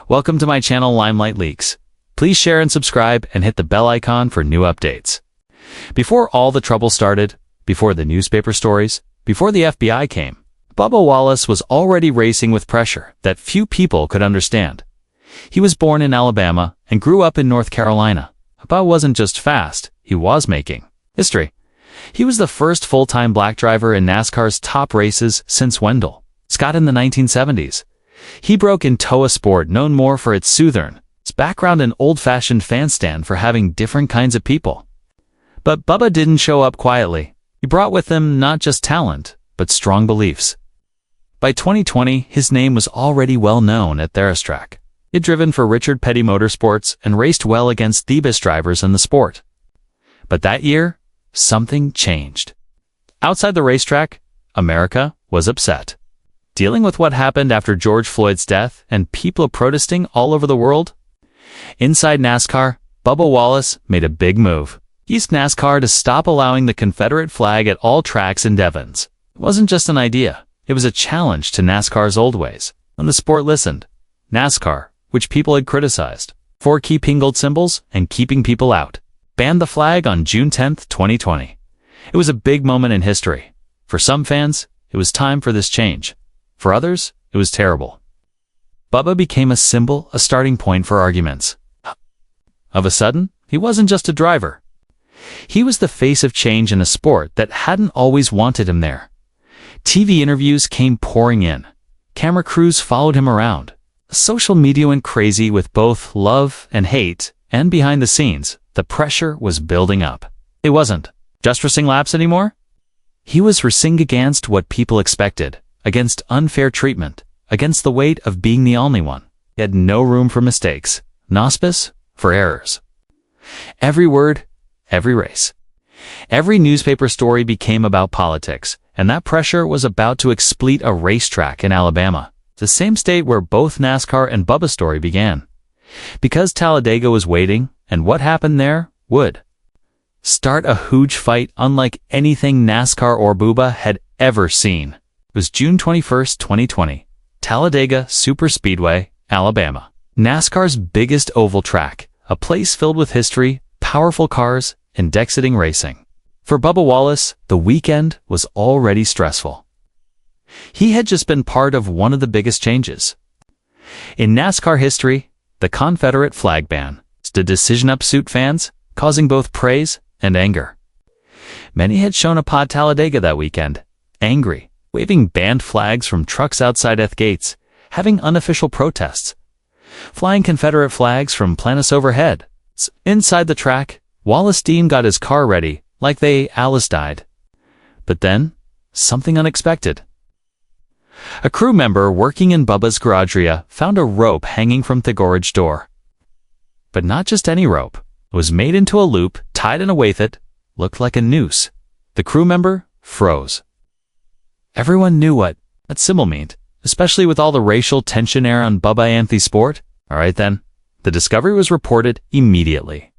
Welcome to my channel Limelight Leaks. Please share and subscribe and hit the bell icon for new updates. Before all the trouble started, before the newspaper stories, before the FBI came, Bubba Wallace was already racing with pressure that few people could understand. He was born in Alabama and grew up in North Carolina. Bubba wasn't just fast, he was making history. He was the first full-time black driver in NASCAR's top races since Wendell Scott in the 1970s. He broke into a sport known more for its southern, its background and old-fashioned fan stand for having different kinds of people. But Bubba didn't show up quietly. He brought with him not just talent, but strong beliefs. By 2020, his name was already well known at the racetrack. He had driven for Richard Petty Motorsports and raced well against the best drivers in the sport. But that year, something changed. Outside the racetrack, America was upset. Dealing with what happened after George Floyd's death and people protesting all over the world. Inside NASCAR, Bubba Wallace made a big move. He asked NASCAR to stop allowing the Confederate flag at all tracks in Devons. It wasn't just an idea. It was a challenge to NASCAR's old ways. And the sport listened. NASCAR, which people had criticized for keeping gold symbols and keeping people out, banned the flag on June 10, 2020. It was a big moment in history. For some fans, it was time for this change. For others, it was terrible. Bubba became a symbol, a starting point for arguments. Of a sudden, he wasn't just a driver. He was the face of change in a sport that hadn't always wanted him there. TV interviews came pouring in. Camera crews followed him around. Social media went crazy with both love and hate, and behind the scenes, the pressure was building up. It wasn't just racing laps anymore. He was racing against what people expected, against unfair treatment, against the weight of being the only one. He had no room for mistakes, no space for errors. Every word, every race, every newspaper story became about politics, and that pressure was about to explode a racetrack in Alabama, the same state where both NASCAR and Bubba's story began. Because Talladega was waiting, and what happened there would start a huge fight unlike anything NASCAR or Bubba had ever seen. It was June 21, 2020, Talladega Superspeedway, Alabama. NASCAR's biggest oval track, a place filled with history, powerful cars, and exciting racing. For Bubba Wallace, the weekend was already stressful. He had just been part of one of the biggest changes in NASCAR history, the Confederate flag ban. The decision upset fans, causing both praise and anger. Many had shown up at Talladega that weekend, angry, waving banned flags from trucks outside the gates, having unofficial protests, flying Confederate flags from planets overhead. Inside the track, Wallace Dean got his car ready, like Alice died. But then, something unexpected. A crew member working in Bubba's garage area found a rope hanging from the garage door. But not just any rope. It was made into a loop, tied in a way that looked like a noose. The crew member froze. Everyone knew what that symbol meant, especially with all the racial tension air on Bubba and the sport. All right then, the discovery was reported immediately.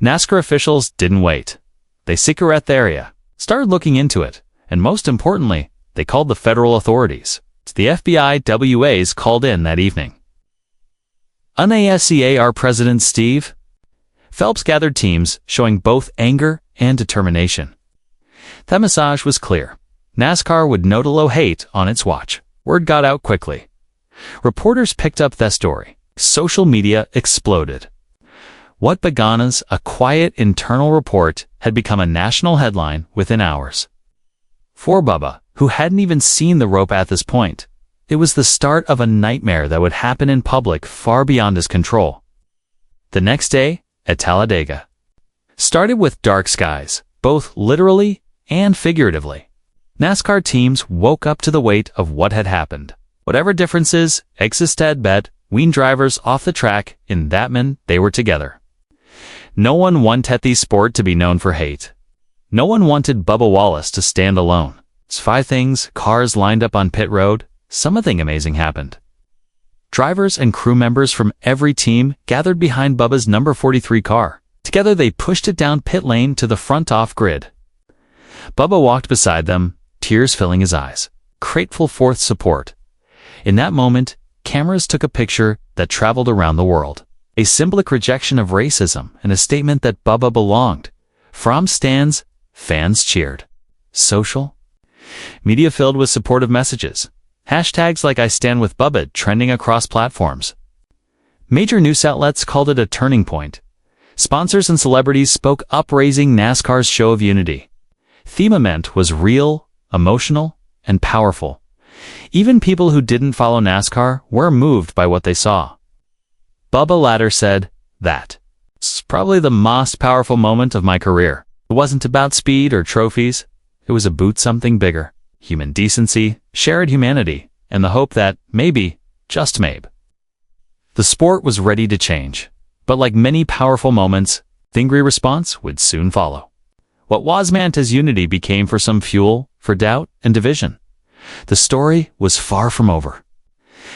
NASCAR officials didn't wait. They secured the area, started looking into it, and most importantly, they called the federal authorities. The FBI WAs called in that evening. NASCAR President Steve Phelps gathered teams showing both anger and determination. The message was clear. NASCAR would no low hate on its watch. Word got out quickly. Reporters picked up the story. Social media exploded. What began as a quiet internal report had become a national headline within hours. For Bubba, who hadn't even seen the rope at this point, it was the start of a nightmare that would happen in public far beyond his control. The next day, at Talladega, started with dark skies, both literally and figuratively. NASCAR teams woke up to the weight of what had happened. Whatever differences existed, weaned drivers off the track, in that meant they were together. No one wanted the sport to be known for hate. No one wanted Bubba Wallace to stand alone. It's 5 things, cars lined up on pit road. Something amazing happened. Drivers and crew members from every team gathered behind Bubba's number 43 car. Together they pushed it down pit lane to the front off-grid. Bubba walked beside them, tears filling his eyes, grateful for support. In that moment, cameras took a picture that traveled around the world. A symbolic rejection of racism and a statement that Bubba belonged. From stands, fans cheered. Social media filled with supportive messages. Hashtags like "I stand with Bubba" trending across platforms. Major news outlets called it a turning point. Sponsors and celebrities spoke up, raising NASCAR's show of unity. Theme event was real, emotional, and powerful. Even people who didn't follow NASCAR were moved by what they saw. Bubba later said, "That's probably the most powerful moment of my career. It wasn't about speed or trophies. It was about something bigger. Human decency, shared humanity, and the hope that, maybe, just maybe, the sport was ready to change." But like many powerful moments, the angry response would soon follow. What was meant as unity became for some fuel for doubt and division. The story was far from over.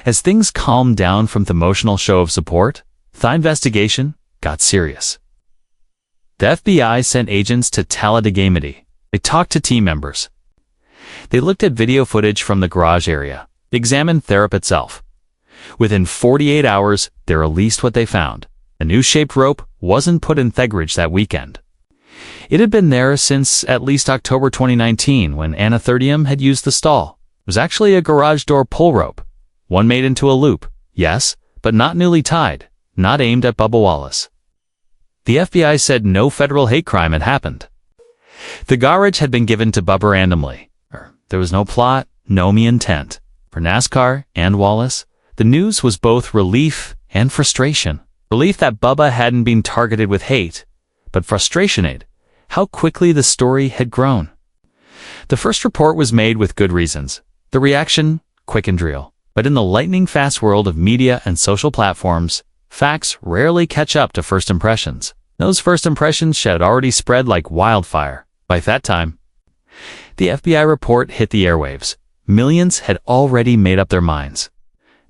As things calmed down from the emotional show of support, the investigation got serious. The FBI sent agents to Talladega. They talked to team members. They looked at video footage from the garage area, examined the rope itself. Within 48 hours, they released what they found. A new shaped rope wasn't put in Outrage that weekend. It had been there since at least October 2019, when Anna Thirtium had used the stall. It was actually a garage door pull rope. One made into a loop, yes, but not newly tied, not aimed at Bubba Wallace. The FBI said no federal hate crime had happened. The garage had been given to Bubba randomly. There was no plot, no intent. For NASCAR and Wallace, the news was both relief and frustration. Relief that Bubba hadn't been targeted with hate, but frustration at how quickly the story had grown. The first report was made with good reasons. The reaction, quick and real. But in the lightning-fast world of media and social platforms, facts rarely catch up to first impressions. Those first impressions had already spread like wildfire. By that time, the FBI report hit the airwaves. Millions had already made up their minds.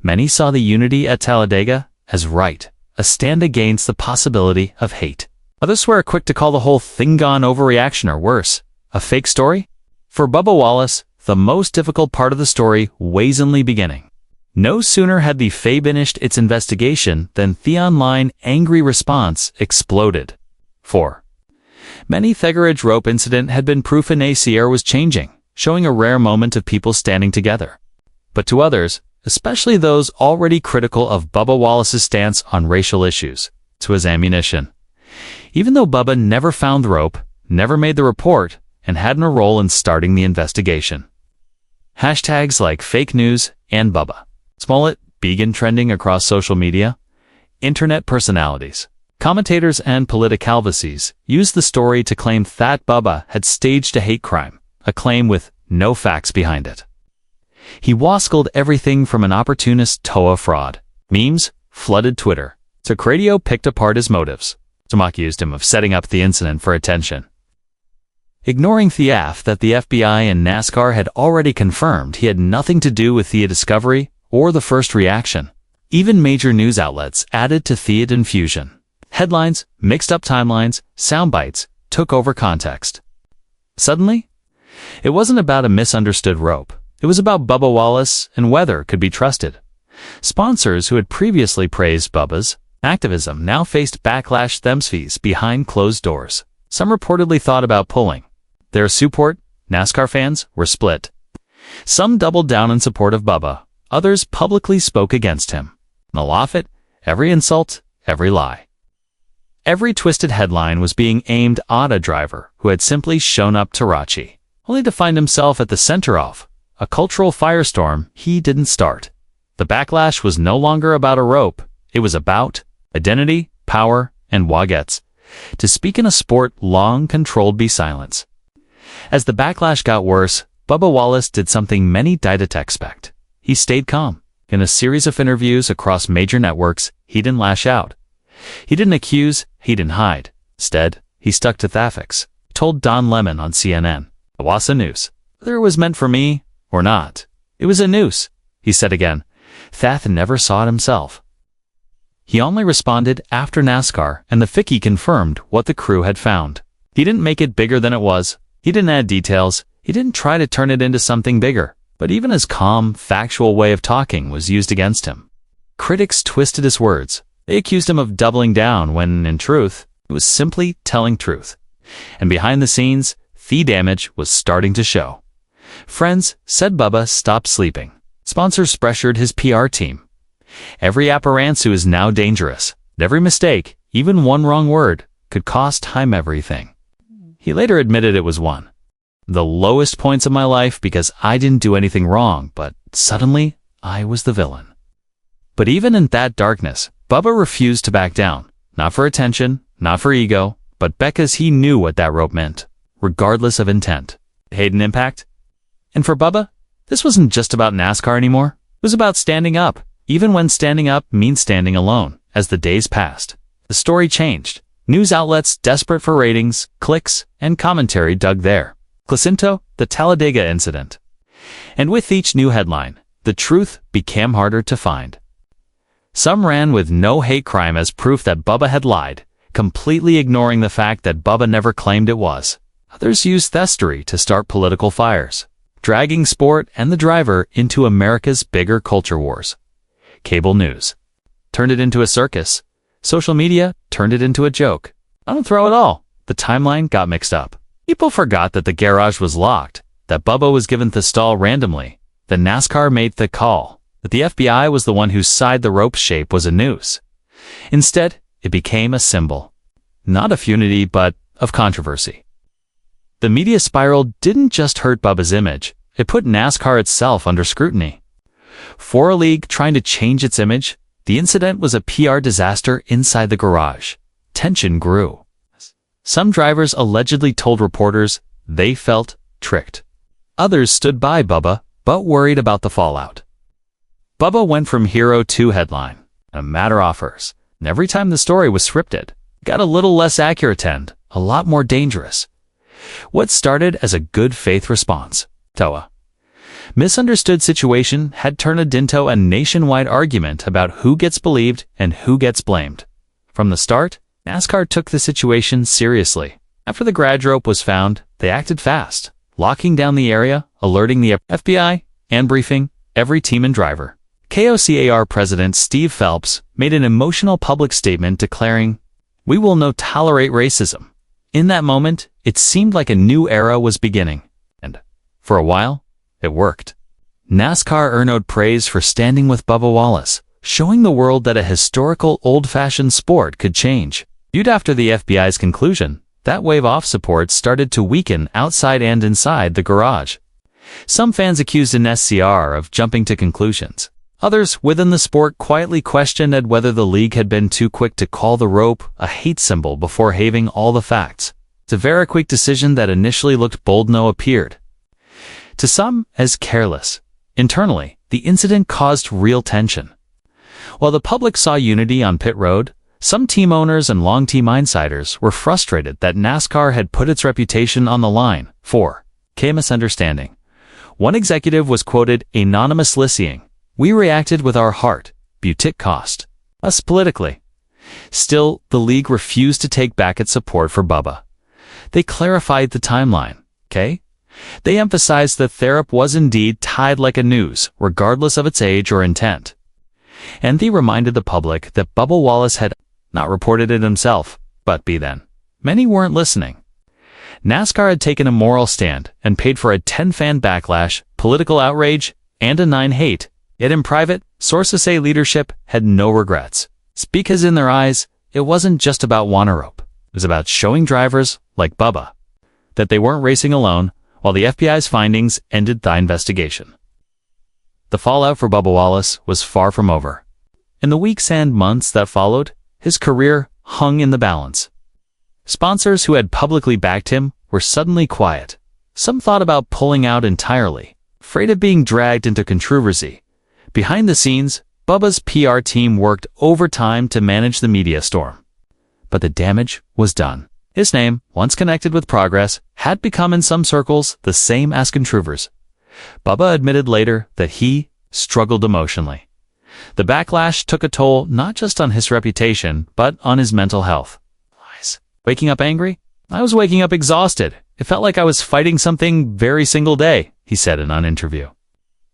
Many saw the unity at Talladega as right, a stand against the possibility of hate. Others were quick to call the whole thing gone overreaction, or worse, a fake story. For Bubba Wallace, the most difficult part of the story was in the beginning. No sooner had the FAA finished its investigation than the online angry response exploded. For many, the Outrage rope incident had been proof an ACR was changing, showing a rare moment of people standing together. But to others, especially those already critical of Bubba Wallace's stance on racial issues, it was ammunition. Even though Bubba never found the rope, never made the report, and had no role in starting the investigation. Hashtags like fake news and Bubba Smollett began trending across social media. Internet personalities, commentators, and politicalvices used the story to claim that Bubba had staged a hate crime, a claim with no facts behind it. He wascaled everything from an opportunist to a fraud. Memes flooded Twitter. Socradio picked apart his motives. Some accused him of setting up the incident for attention. Ignoring Thiaf that the FBI and NASCAR had already confirmed he had nothing to do with the discovery or the first reaction. Even major news outlets added to the infusion. Headlines, mixed-up timelines, sound bites took over context. Suddenly, it wasn't about a misunderstood rope. It was about Bubba Wallace and whether it could be trusted. Sponsors who had previously praised Bubba's activism now faced backlash themselves behind closed doors. Some reportedly thought about pulling. Their support, NASCAR fans, were split. Some doubled down in support of Bubba. Others publicly spoke against him. And laugh at every insult, every lie. Every twisted headline was being aimed at a driver who had simply shown up to Rachi, only to find himself at the center of a cultural firestorm he didn't start. The backlash was no longer about a rope. It was about identity, power, and wagets. To speak in a sport long controlled by silence. As the backlash got worse, Bubba Wallace did something many didn't expect. He stayed calm. In a series of interviews across major networks, he didn't lash out. He didn't accuse, he didn't hide. Instead, he stuck to ethics. Told Don Lemon on CNN, "It was a noose. Whether it was meant for me or not, it was a noose," he said again. Thath never saw it himself. He only responded after NASCAR and the FICI confirmed what the crew had found. He didn't make it bigger than it was. He didn't add details. He didn't try to turn it into something bigger. But even his calm, factual way of talking was used against him. Critics twisted his words. They accused him of doubling down when, in truth, it was simply telling truth. And behind the scenes, the damage was starting to show. Friends said Bubba stopped sleeping. Sponsors pressured his PR team. Every apparansu is now dangerous. And every mistake, even one wrong word, could cost him everything. He later admitted it was one. The lowest points of my life because I didn't do anything wrong, but suddenly I was the villain. But even in that darkness, Bubba refused to back down. Not for attention, not for ego, but because he knew what that rope meant, regardless of intent. Hate and impact? And for Bubba, this wasn't just about NASCAR anymore. It was about standing up, even when standing up means standing alone. As the days passed, the story changed. News outlets desperate for ratings, clicks, and commentary dug there. Jacinto, the Talladega incident. And with each new headline, the truth became harder to find. Some ran with no hate crime as proof that Bubba had lied, completely ignoring the fact that Bubba never claimed it was. Others used thievery to start political fires, dragging sport and the driver into America's bigger culture wars. Cable news turned it into a circus. Social media turned it into a joke. I don't throw it all. The timeline got mixed up. People forgot that the garage was locked, that Bubba was given the stall randomly, that NASCAR made the call, that the FBI was the one whose side the rope shape was a noose. Instead, it became a symbol, not of unity, but of controversy. The media spiral didn't just hurt Bubba's image, it put NASCAR itself under scrutiny. For a league trying to change its image, the incident was a PR disaster inside the garage. Tension grew. Some drivers allegedly told reporters they felt tricked. Others stood by Bubba, but worried about the fallout. Bubba went from hero to headline, a matter offers. And every time the story was scripted, it got a little less accurate and a lot more dangerous. What started as a good faith response, Toa. Misunderstood situation had turned into a nationwide argument about who gets believed and who gets blamed. From the start, NASCAR took the situation seriously. After the garage rope was found, they acted fast, locking down the area, alerting the FBI, and briefing every team and driver. KOCAR President Steve Phelps made an emotional public statement declaring, "We will no tolerate racism." In that moment, it seemed like a new era was beginning. And, for a while, it worked. NASCAR earned praise for standing with Bubba Wallace, showing the world that a historical old-fashioned sport could change. Viewed after the FBI's conclusion, that wave of support started to weaken outside and inside the garage. Some fans accused NASCAR of jumping to conclusions. Others within the sport quietly questioned whether the league had been too quick to call the rope a hate symbol before having all the facts. It's a very quick decision that initially looked bold now appeared to some as careless. Internally, the incident caused real tension. While the public saw unity on pit road, some team owners and long team insiders were frustrated that NASCAR had put its reputation on the line for misunderstanding. One executive was quoted anonymously saying, "We reacted with our heart, but it cost us politically." Still, the league refused to take back its support for Bubba. They clarified the timeline, okay? They emphasized that therapy was indeed tied like a noose, regardless of its age or intent. And they reminded the public that Bubba Wallace had not reported it himself, but then. Many weren't listening. NASCAR had taken a moral stand and paid for a 10-fan backlash, political outrage, and a 9 hate. Yet in private, sources say leadership had no regrets. It's because in their eyes, it wasn't just about Wannarope. It was about showing drivers, like Bubba, that they weren't racing alone, while the FBI's findings ended the investigation. The fallout for Bubba Wallace was far from over. In the weeks and months that followed, his career hung in the balance. Sponsors who had publicly backed him were suddenly quiet. Some thought about pulling out entirely, afraid of being dragged into controversy. Behind the scenes, Bubba's PR team worked overtime to manage the media storm. But the damage was done. His name, once connected with progress, had become in some circles the same as controversies. Bubba admitted later that he struggled emotionally. The backlash took a toll not just on his reputation, but on his mental health. Waking up angry? I was waking up exhausted. It felt like I was fighting something every single day, he said in an interview.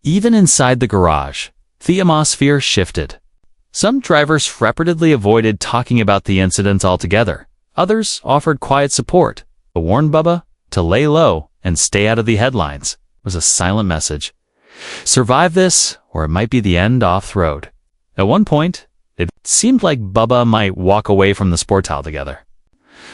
Even inside the garage, the atmosphere shifted. Some drivers repeatedly avoided talking about the incidents altogether. Others offered quiet support, but warned Bubba to lay low and stay out of the headlines. It was a silent message. Survive this, or it might be the end off the road. At one point, it seemed like Bubba might walk away from the sport altogether.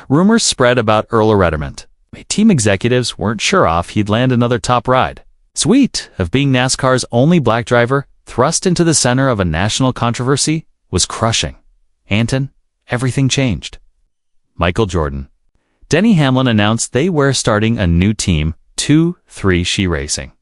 Rumors spread about early retirement. Team executives weren't sure if he'd land another top ride. Sweet of being NASCAR's only black driver, thrust into the center of a national controversy, was crushing. Anton, everything changed. Michael Jordan. Denny Hamlin announced they were starting a new team, 2-3 She Racing.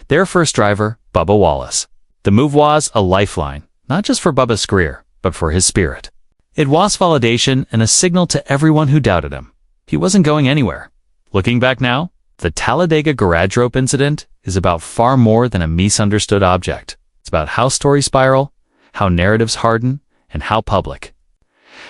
Their first driver, Bubba Wallace. The move was a lifeline, not just for Bubba's career, but for his spirit. It was validation and a signal to everyone who doubted him. He wasn't going anywhere. Looking back now, the Talladega garage rope incident is about far more than a misunderstood object. It's about how stories spiral, how narratives harden, and how public.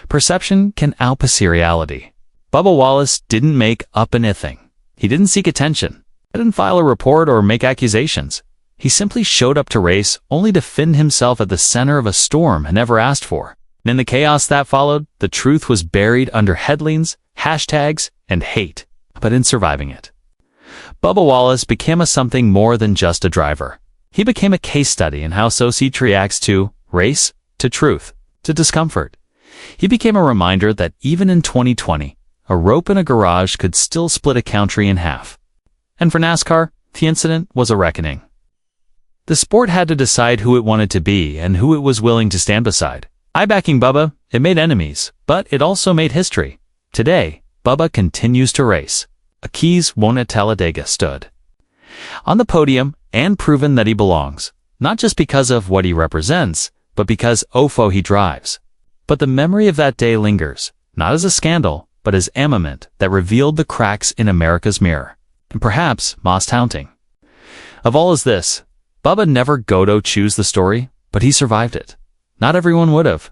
Perception can outpace reality. Bubba Wallace didn't make up anything. He didn't seek attention. He didn't file a report or make accusations. He simply showed up to race only to find himself at the center of a storm he never asked for. And in the chaos that followed, the truth was buried under headlines, hashtags, and hate. But in surviving it, Bubba Wallace became something more than just a driver. He became a case study in how society reacts to race, to truth, to discomfort. He became a reminder that even in 2020, a rope in a garage could still split a country in half. And for NASCAR, the incident was a reckoning. The sport had to decide who it wanted to be and who it was willing to stand beside. Backing Bubba, it made enemies, but it also made history. Today, Bubba continues to race. A keys won at Talladega stood on the podium and proven that he belongs, not just because of what he represents, but because OFO he drives. But the memory of that day lingers, not as a scandal, but as armament that revealed the cracks in America's mirror, and perhaps most haunting of all is this: Bubba never got to choose the story, but he survived it. Not everyone would have.